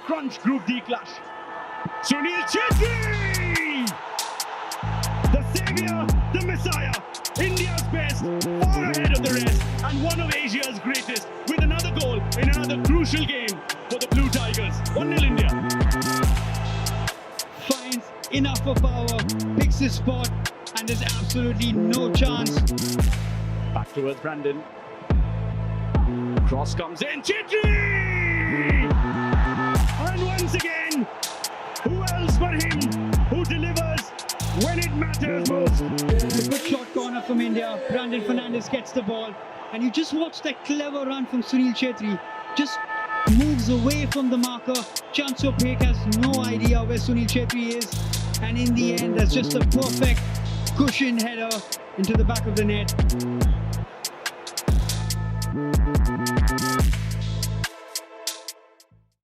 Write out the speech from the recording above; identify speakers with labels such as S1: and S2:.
S1: Crunch Group D clash. Sunil Chetri! The saviour, the messiah, India's best, far ahead of the rest, and one of Asia's greatest, with another goal in another crucial game for the Blue Tigers. 1-0 India.
S2: Finds enough of power, picks his spot, and there's absolutely no chance.
S1: Back towards Brandon. Cross comes in, Chetri! And once again, who else but him who delivers when it matters most?
S2: It's a good short corner from India. Brandon Fernandes gets the ball, and you just watch that clever run from Sunil Chetri. Just moves away from the marker. Chansio Paik has no idea where Sunil Chetri is, and in the end, that's just a perfect cushion header into the back of the net.